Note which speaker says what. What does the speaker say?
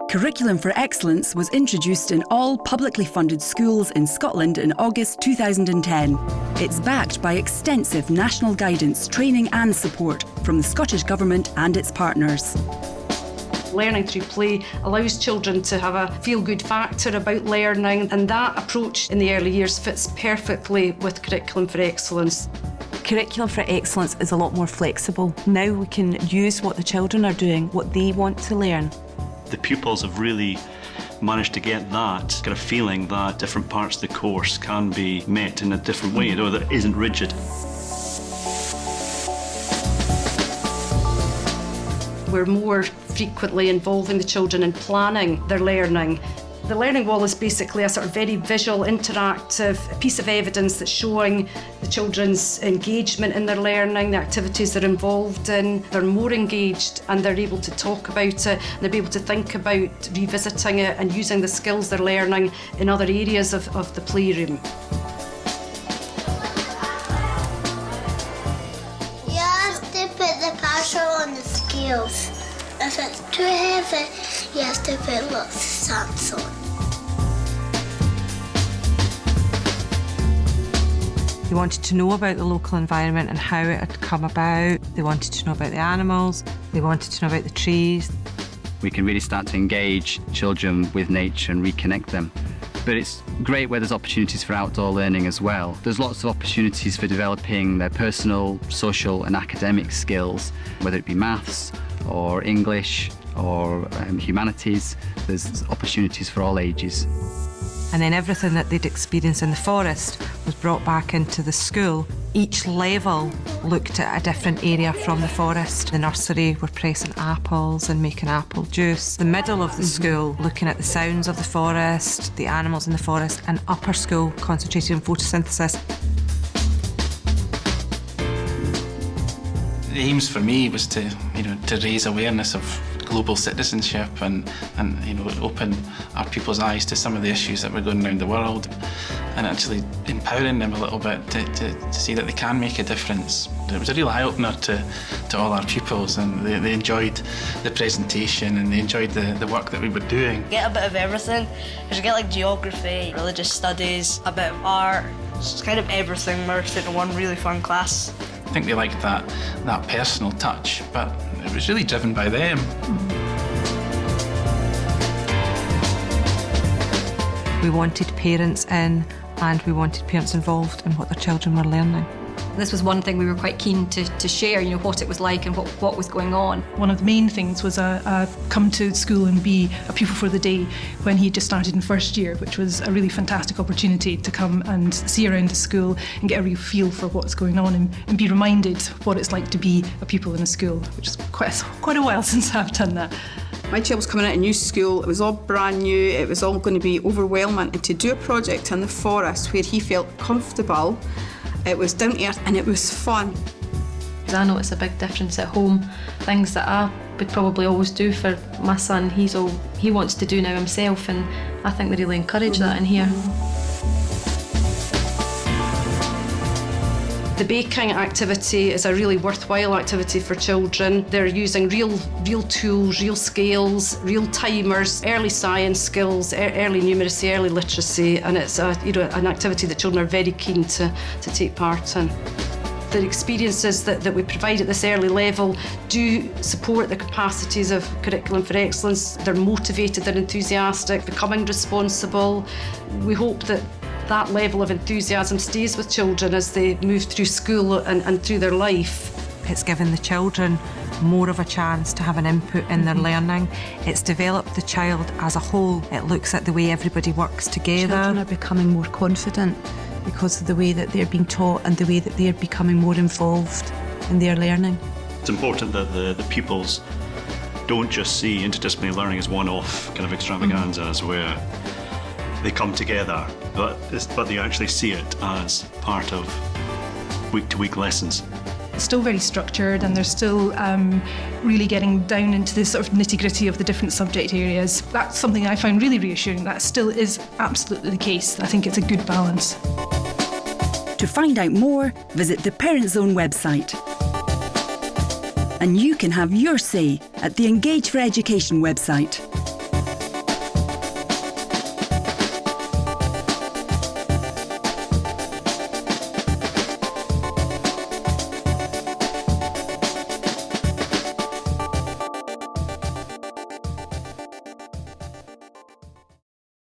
Speaker 1: Curriculum for Excellence was introduced in all publicly funded schools in Scotland in August 2010. It's backed by extensive national guidance, training and support from the Scottish Government and its partners.
Speaker 2: Learning through play allows children to have a feel-good factor about learning, and that approach in the early years fits perfectly with Curriculum for Excellence.
Speaker 3: Curriculum for Excellence is a lot more flexible. Now we can use what the children are doing, what they want to learn.
Speaker 4: The pupils have really managed to get that kind of feeling that different parts of the course can be met in a different way, though that isn't rigid.
Speaker 2: We're more frequently involving the children in planning their learning. The learning wall is basically a sort of very visual, interactive piece of evidence that's showing the children's engagement in their learning, the activities they're involved in. They're more engaged and they're able to talk about it, and they're able to think about revisiting it and using the skills they're learning in other areas of the playroom.
Speaker 5: You have to put the pressure on the scales. If it's too heavy, you have to put lots of sand on.
Speaker 3: They wanted to know about the local environment and how it had come about. They wanted to know about the animals. They wanted to know about the trees.
Speaker 6: We can really start to engage children with nature and reconnect them. But it's great where there's opportunities for outdoor learning as well. There's lots of opportunities for developing their personal, social and academic skills, whether it be maths or English or humanities. There's opportunities for all ages.
Speaker 3: And then everything that they'd experienced in the forest was brought back into the school. Each level looked at a different area from the forest. The nursery were pressing apples and making apple juice. The middle of the school looking at the sounds of the forest, the animals in the forest, and upper school concentrating on photosynthesis.
Speaker 7: The aims for me was to raise awareness of global citizenship and open our people's eyes to some of the issues that were going around the world, and actually empowering them a little bit to see that they can make a difference. It was a real eye-opener to all our pupils, and they enjoyed the presentation and they enjoyed the work that we were doing.
Speaker 8: Get a bit of everything, because you get like geography, religious studies, a bit of art. It's kind of everything merged into one really fun class.
Speaker 7: I think they liked that personal touch, but it was really driven by them.
Speaker 3: We wanted parents in, and we wanted parents involved in what their children were learning.
Speaker 9: This was one thing we were quite keen to share, what it was like and what was going on.
Speaker 10: One of the main things was come to school and be a pupil for the day when he just started in first year, which was a really fantastic opportunity to come and see around the school and get a real feel for what's going on and be reminded what it's like to be a pupil in a school, which is quite a while since I've done that.
Speaker 11: My child was coming out of new school, it was all brand new, it was all going to be overwhelming, and to do a project in the forest where he felt comfortable, it was down to earth and it was fun.
Speaker 12: I notice a big difference at home. Things that I would probably always do for my son, he wants to do now himself, and I think they really encourage that in here.
Speaker 2: The baking activity is a really worthwhile activity for children. They're using real tools, real scales, real timers, early science skills, early numeracy, early literacy, and it's an activity that children are very keen to take part in. The experiences that we provide at this early level do support the capacities of Curriculum for Excellence. They're motivated, they're enthusiastic, becoming responsible. We hope that level of enthusiasm stays with children as they move through school and through their life.
Speaker 3: It's given the children more of a chance to have an input in their learning. It's developed the child as a whole. It looks at the way everybody works together.
Speaker 13: Children are becoming more confident because of the way that they're being taught and the way that they're becoming more involved in their learning.
Speaker 4: It's important that the pupils don't just see interdisciplinary learning as one-off kind of extravaganzas where they come together, but they actually see it as part of week-to-week lessons.
Speaker 10: It's still very structured, and they're still really getting down into the sort of nitty-gritty of the different subject areas. That's something I find really reassuring. That still is absolutely the case. I think it's a good balance.
Speaker 1: To find out more, visit the Parent Zone website. And you can have your say at the Engage for Education website.